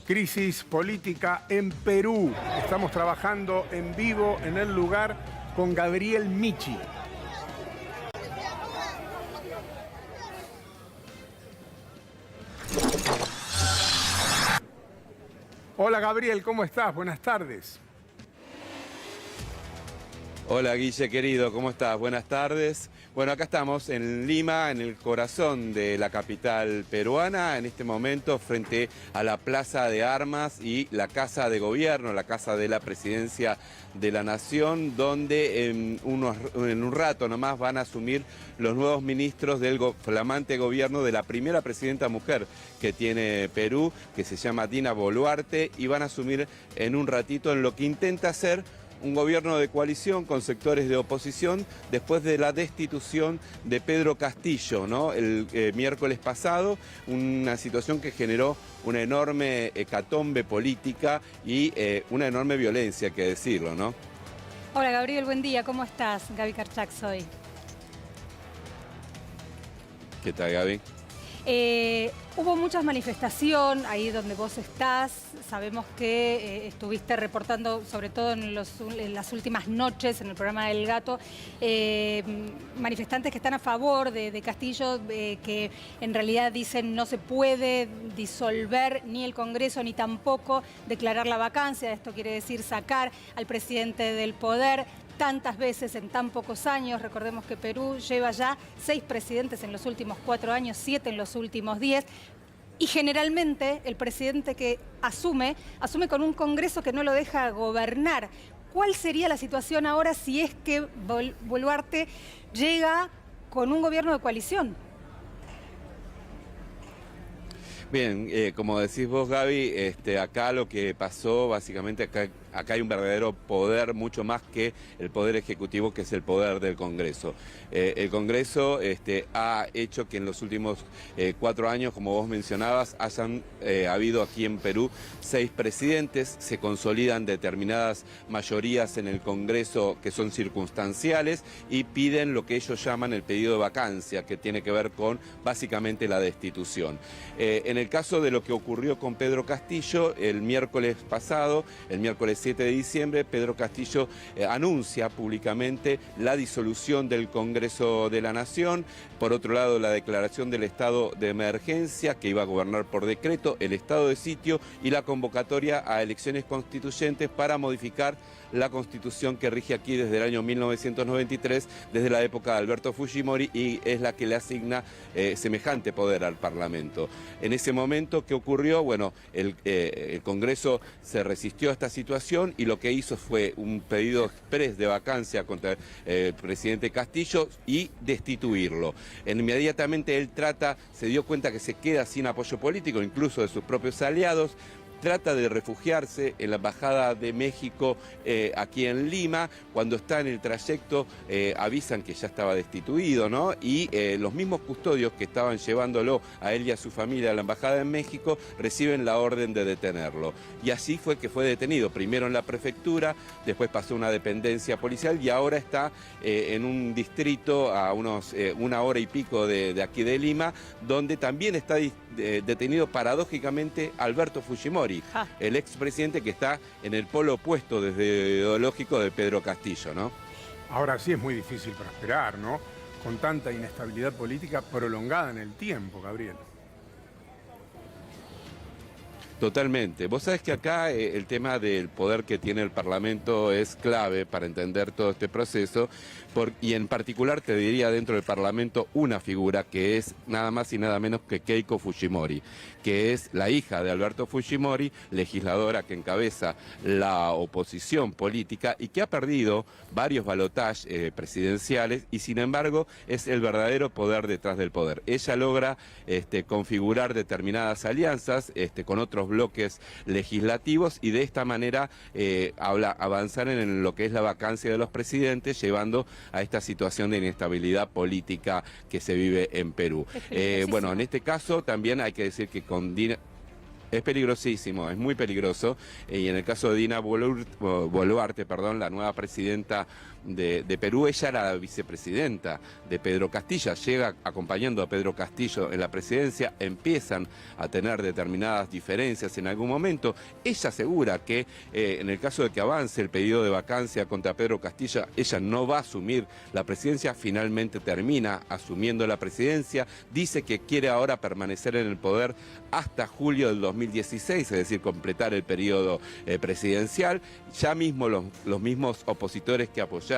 Crisis política en Perú. Estamos trabajando en vivo en el lugar con Gabriel Michi. Hola Gabriel, ¿cómo estás? Buenas tardes. Hola Guille querido, ¿cómo estás? Buenas tardes. Bueno, acá estamos en Lima, en el corazón de la capital peruana, en este momento frente a la Plaza de Armas y la Casa de Gobierno, la Casa de la Presidencia de la Nación, donde en un rato nomás van a asumir los nuevos ministros del flamante gobierno de la primera presidenta mujer que tiene Perú, que se llama Dina Boluarte, y van a asumir en un ratito en lo que intenta hacer un gobierno de coalición con sectores de oposición después de la destitución de Pedro Castillo, ¿no? El miércoles pasado, una situación que generó una enorme hecatombe política y una enorme violencia, hay que decirlo, ¿no? Hola Gabriel, buen día, ¿cómo estás? Gaby Karchak soy. ¿Qué tal, Gaby? Hubo muchas manifestaciones ahí donde vos estás. Sabemos que estuviste reportando, sobre todo en las últimas noches en el programa del Gato, manifestantes que están a favor de Castillo, que en realidad dicen no se puede disolver ni el Congreso ni tampoco declarar la vacancia. Esto quiere decir sacar al presidente del poder tantas veces en tan pocos años. Recordemos que Perú lleva ya 6 presidentes en los últimos 4 años, 7 en los últimos 10. Y generalmente el presidente que asume con un Congreso que no lo deja gobernar. ¿Cuál sería la situación ahora si es que Boluarte llega con un gobierno de coalición? Bien, como decís vos, Gaby, acá lo que pasó, básicamente acá hay un verdadero poder, mucho más que el poder ejecutivo, que es el poder del Congreso. El Congreso ha hecho que en los últimos 4 años, como vos mencionabas, hayan habido aquí en Perú 6 presidentes, se consolidan determinadas mayorías en el Congreso que son circunstanciales y piden lo que ellos llaman el pedido de vacancia, que tiene que ver con básicamente la destitución. En el caso de lo que ocurrió con Pedro Castillo, el miércoles pasado, el miércoles 7 de diciembre, Pedro Castillo anuncia públicamente la disolución del Congreso de la Nación, por otro lado la declaración del estado de emergencia que iba a gobernar por decreto, el estado de sitio y la convocatoria a elecciones constituyentes para modificar la constitución que rige aquí desde el año 1993, desde la época de Alberto Fujimori, y es la que le asigna semejante poder al Parlamento. En ese momento, ¿qué ocurrió? Bueno, el Congreso se resistió a esta situación y lo que hizo fue un pedido exprés de vacancia contra el presidente Castillo y destituirlo. Inmediatamente él se dio cuenta que se queda sin apoyo político, incluso de sus propios aliados. Trata de refugiarse en la Embajada de México aquí en Lima. Cuando está en el trayecto avisan que ya estaba destituido, ¿no? Y los mismos custodios que estaban llevándolo a él y a su familia a la Embajada de México reciben la orden de detenerlo. Y así fue que fue detenido, primero en la prefectura, después pasó a una dependencia policial y ahora está en un distrito a unos 1 hora y pico de aquí de Lima, donde también está detenido paradójicamente Alberto Fujimori, el expresidente que está en el polo opuesto desde ideológico de Pedro Castillo, ¿no? Ahora sí es muy difícil prosperar, ¿no? Con tanta inestabilidad política prolongada en el tiempo, Gabriel. Totalmente. Vos sabés que acá el tema del poder que tiene el Parlamento es clave para entender todo este proceso, y en particular te diría dentro del Parlamento una figura que es nada más y nada menos que Keiko Fujimori, que es la hija de Alberto Fujimori, legisladora que encabeza la oposición política y que ha perdido varios balotajes presidenciales y sin embargo es el verdadero poder detrás del poder. Ella logra configurar determinadas alianzas con otros bloques legislativos y de esta manera avanzar en lo que es la vacancia de los presidentes, llevando a esta situación de inestabilidad política que se vive en Perú. Bueno, en este caso también hay que decir que con Dina... Es peligrosísimo, es muy peligroso. Y en el caso de Dina Boluarte, la nueva presidenta de Perú, ella era la vicepresidenta de Pedro Castillo, llega acompañando a Pedro Castillo en la presidencia, empiezan a tener determinadas diferencias en algún momento. Ella asegura que en el caso de que avance el pedido de vacancia contra Pedro Castillo, ella no va a asumir la presidencia, finalmente termina asumiendo la presidencia, dice que quiere ahora permanecer en el poder hasta julio del 2016, es decir, completar el periodo presidencial. Ya mismo los mismos opositores que apoyaron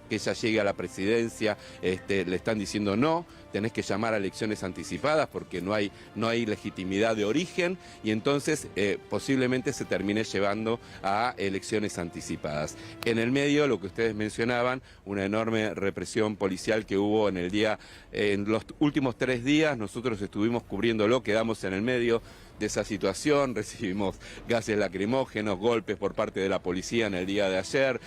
que ella llegue a la presidencia le están diciendo no, tenés que llamar a elecciones anticipadas porque no hay legitimidad de origen, y entonces posiblemente se termine llevando a elecciones anticipadas. En el medio, lo que ustedes mencionaban, una enorme represión policial que hubo en los últimos 3 días, nosotros estuvimos cubriéndolo, quedamos en el medio de esa situación, recibimos gases lacrimógenos, golpes por parte de la policía en el día de ayer,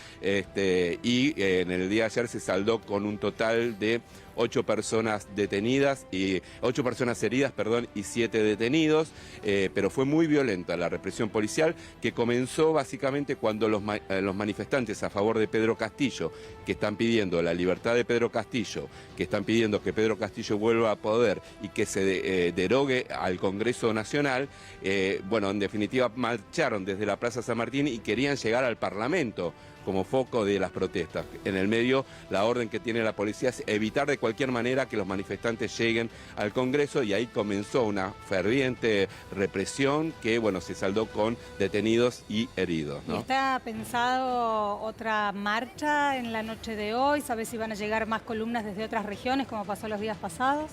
y en el día de ayer se saldó con un total de 8 personas detenidas y 8 personas heridas, y 7 detenidos, pero fue muy violenta la represión policial, que comenzó básicamente cuando los manifestantes a favor de Pedro Castillo, que están pidiendo la libertad de Pedro Castillo, que están pidiendo que Pedro Castillo vuelva a poder y que se derogue al Congreso Nacional, en definitiva marcharon desde la Plaza San Martín y querían llegar al Parlamento como foco de las protestas. En el medio, la orden que tiene la policía es evitar de cualquier manera que los manifestantes lleguen al Congreso, y ahí comenzó una ferviente represión que, se saldó con detenidos y heridos, ¿no? ¿Está pensado otra marcha en la noche de hoy? ¿Sabes si van a llegar más columnas desde otras regiones, como pasó los días pasados?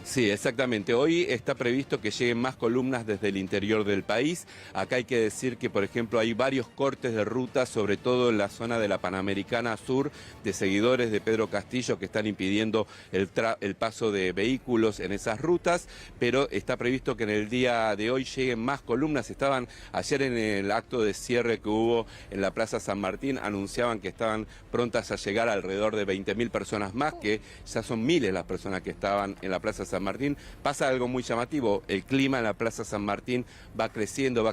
Sí, exactamente. Hoy está previsto que lleguen más columnas desde el interior del país. Acá hay que decir que, por ejemplo, hay varios cortes de ruta, sobre todo en la zona de la Panamericana Sur, de seguidores de Pedro Castillo que están impidiendo el paso de vehículos en esas rutas, pero está previsto que en el día de hoy lleguen más columnas. Estaban ayer en el acto de cierre que hubo en la Plaza San Martín, anunciaban que estaban prontas a llegar alrededor de 20.000 personas más, que ya son miles las personas que estaban en la Plaza San Martín. Pasa algo muy llamativo, el clima en la Plaza San Martín va creciendo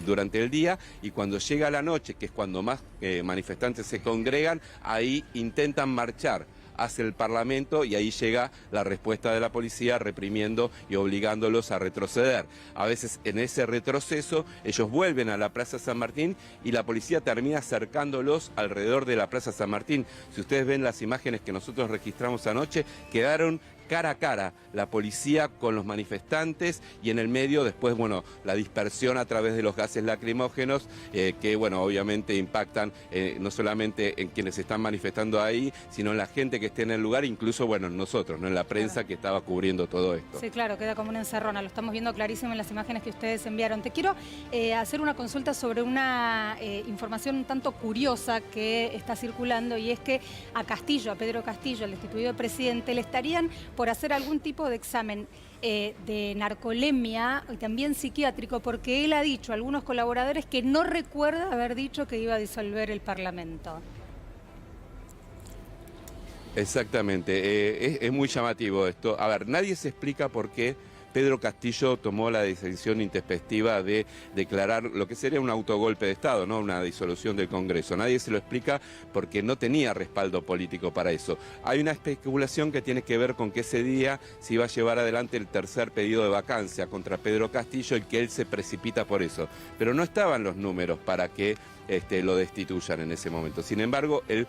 durante el día, y cuando llega la noche, que es cuando más manifestantes se congregan, ahí intentan marchar hacia el Parlamento, y ahí llega la respuesta de la policía reprimiendo y obligándolos a retroceder. A veces en ese retroceso ellos vuelven a la Plaza San Martín y la policía termina acercándolos alrededor de la Plaza San Martín. Si ustedes ven las imágenes que nosotros registramos anoche, quedaron cara a cara la policía con los manifestantes, y en el medio después, la dispersión a través de los gases lacrimógenos que, obviamente impactan no solamente en quienes están manifestando ahí, sino en la gente que esté en el lugar, incluso, nosotros, ¿no? En la prensa que estaba cubriendo todo esto. Sí, claro, queda como una encerrona, lo estamos viendo clarísimo en las imágenes que ustedes enviaron. Te quiero hacer una consulta sobre una información un tanto curiosa que está circulando, y es que a Pedro Castillo, el destituido presidente, le estarían por hacer algún tipo de examen de narcolemia y también psiquiátrico, porque él ha dicho a algunos colaboradores que no recuerda haber dicho que iba a disolver el Parlamento. Exactamente, es muy llamativo esto. A ver, nadie se explica por qué Pedro Castillo tomó la decisión intempestiva de declarar lo que sería un autogolpe de Estado, ¿no? Una disolución del Congreso. Nadie se lo explica porque no tenía respaldo político para eso. Hay una especulación que tiene que ver con que ese día se iba a llevar adelante el tercer pedido de vacancia contra Pedro Castillo y que él se precipita por eso. Pero no estaban los números para que lo destituyan en ese momento. Sin embargo, él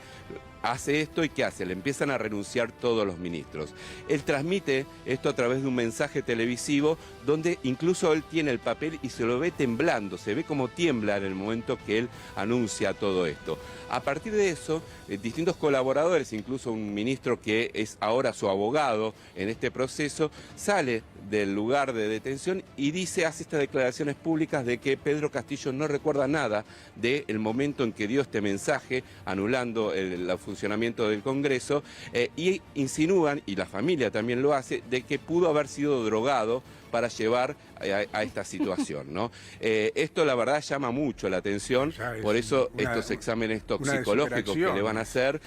hace esto, y ¿qué hace? Le empiezan a renunciar todos los ministros. Él transmite esto a través de un mensaje televisivo donde incluso él tiene el papel y se lo ve temblando, se ve como tiembla en el momento que él anuncia todo esto. A partir de eso, distintos colaboradores, incluso un ministro que es ahora su abogado en este proceso, sale del lugar de detención y hace estas declaraciones públicas de que Pedro Castillo no recuerda nada del momento en que dio este mensaje anulando el funcionamiento del Congreso, y insinúan, y la familia también lo hace, de que pudo haber sido drogado para llevar a esta situación, ¿no? Esto la verdad llama mucho la atención, por eso estos exámenes toxicológicos que le van a hacer,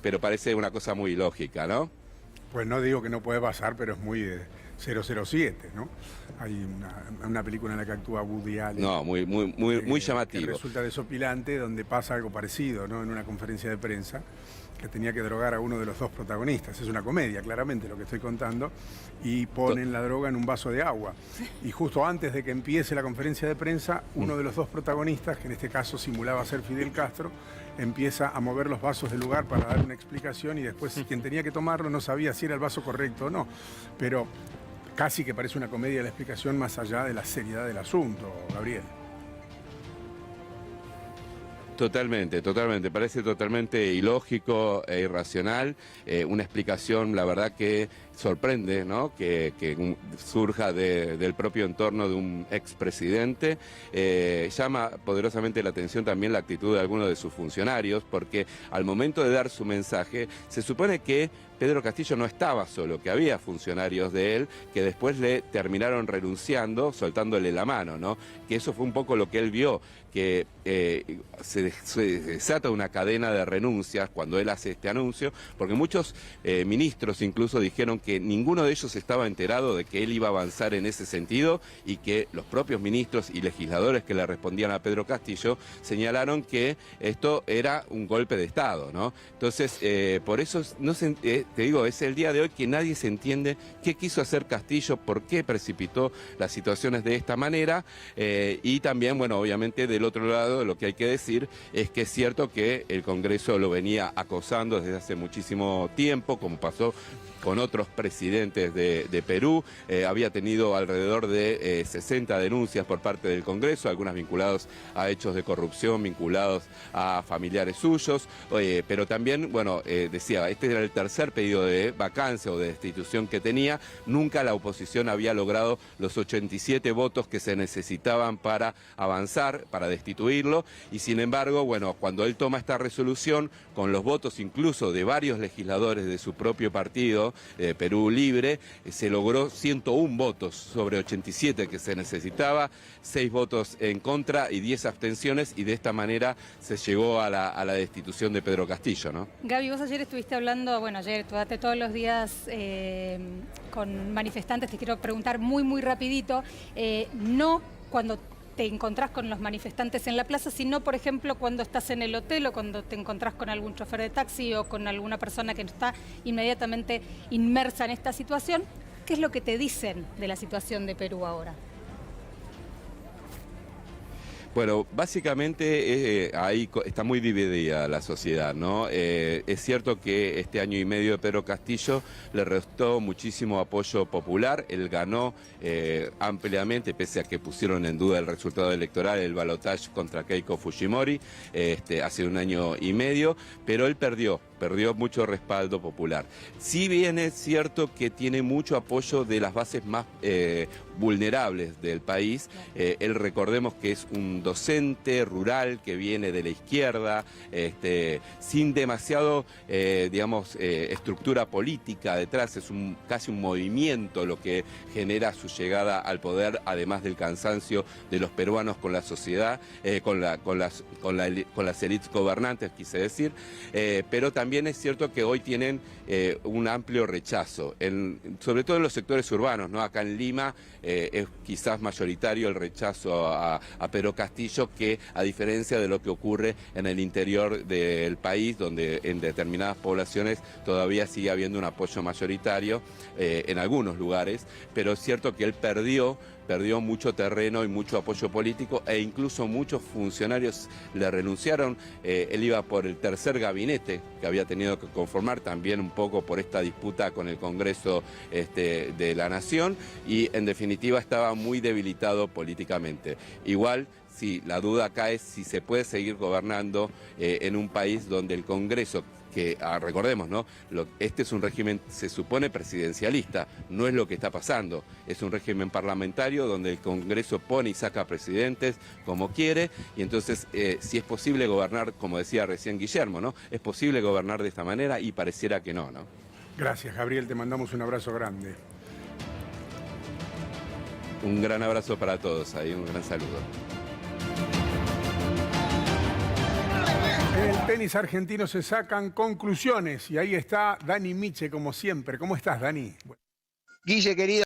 pero parece una cosa muy lógica, ¿no? Pues no digo que no puede pasar, pero es muy 007, ¿no? Hay una película en la que actúa Woody Allen. No, muy llamativo. Que resulta desopilante, donde pasa algo parecido, ¿no? En una conferencia de prensa, que tenía que drogar a uno de los dos protagonistas. Es una comedia, claramente, lo que estoy contando. Y ponen la droga en un vaso de agua. Y justo antes de que empiece la conferencia de prensa, uno de los dos protagonistas, que en este caso simulaba ser Fidel Castro, empieza a mover los vasos del lugar para dar una explicación, y después quien tenía que tomarlo no sabía si era el vaso correcto o no. Pero casi que parece una comedia la explicación, más allá de la seriedad del asunto, Gabriel. Totalmente. Parece totalmente ilógico e irracional. Una explicación, la verdad, que sorprende, ¿no? Que surja del propio entorno de un expresidente. Llama poderosamente la atención también la actitud de algunos de sus funcionarios, porque al momento de dar su mensaje, se supone que Pedro Castillo no estaba solo, que había funcionarios de él que después le terminaron renunciando, soltándole la mano, ¿no? Que eso fue un poco lo que él vio, que se desata una cadena de renuncias cuando él hace este anuncio, porque muchos ministros incluso dijeron que ninguno de ellos estaba enterado de que él iba a avanzar en ese sentido, y que los propios ministros y legisladores que le respondían a Pedro Castillo señalaron que esto era un golpe de Estado, ¿no? Entonces, por eso te digo, es el día de hoy que nadie se entiende qué quiso hacer Castillo, por qué precipitó las situaciones de esta manera, y también, bueno, obviamente del otro lado lo que hay que decir es que es cierto que el Congreso lo venía acosando desde hace muchísimo tiempo, como pasó con otros presidentes de Perú. Había tenido alrededor de 60 denuncias por parte del Congreso, algunas vinculadas a hechos de corrupción, vinculados a familiares suyos, pero también, bueno, decía, este era el tercer pedido de vacancia o de destitución que tenía. Nunca la oposición había logrado los 87 votos que se necesitaban para avanzar, para destituirlo, y sin embargo, bueno, cuando él toma esta resolución, con los votos incluso de varios legisladores de su propio partido, Perú Libre, se logró 101 votos sobre 87 que se necesitaba, 6 votos en contra y 10 abstenciones, y de esta manera se llegó a la destitución de Pedro Castillo, ¿no? Gaby, vos ayer estuviste hablando, bueno, ayer, todos los días con manifestantes. Te quiero preguntar muy rapidito, no cuando te encontrás con los manifestantes en la plaza, sino, por ejemplo, cuando estás en el hotel o cuando te encontrás con algún chofer de taxi o con alguna persona que está inmediatamente inmersa en esta situación. ¿Qué es lo que te dicen de la situación de Perú ahora? Bueno, básicamente ahí está muy dividida la sociedad, ¿no? Es cierto que este año y medio de Pedro Castillo le restó muchísimo apoyo popular. Él ganó ampliamente, pese a que pusieron en duda el resultado electoral, el balotaje contra Keiko Fujimori, hace un año y medio, pero él perdió mucho respaldo popular. Si bien es cierto que tiene mucho apoyo de las bases más vulnerables del país, él, recordemos que es un docente rural que viene de la izquierda, sin demasiado, estructura política detrás. Es casi un movimiento lo que genera su llegada al poder, además del cansancio de los peruanos con la sociedad, con las élites gobernantes, quise decir, pero también es cierto que hoy tienen un amplio rechazo, sobre todo en los sectores urbanos, ¿no? Acá en Lima es quizás mayoritario el rechazo a Pedro Castillo, que a diferencia de lo que ocurre en el interior del país, donde en determinadas poblaciones todavía sigue habiendo un apoyo mayoritario en algunos lugares, pero es cierto que él perdió mucho terreno y mucho apoyo político, e incluso muchos funcionarios le renunciaron. Él iba por el tercer gabinete que había tenido que conformar, también un poco por esta disputa con el Congreso de la Nación, y en definitiva estaba muy debilitado políticamente. Igual, sí, la duda acá es si se puede seguir gobernando en un país donde el Congreso, que recordemos, ¿no? Este es un régimen, se supone, presidencialista, no es lo que está pasando. Es un régimen parlamentario donde el Congreso pone y saca presidentes como quiere, y entonces si es posible gobernar, como decía recién Guillermo, ¿no? Es posible gobernar de esta manera, y pareciera que no, ¿no? Gracias, Gabriel, te mandamos un abrazo grande. Un gran abrazo para todos ahí, un gran saludo. En el tenis argentino se sacan conclusiones y ahí está Dani Miche, como siempre. ¿Cómo estás, Dani? Guille, querido.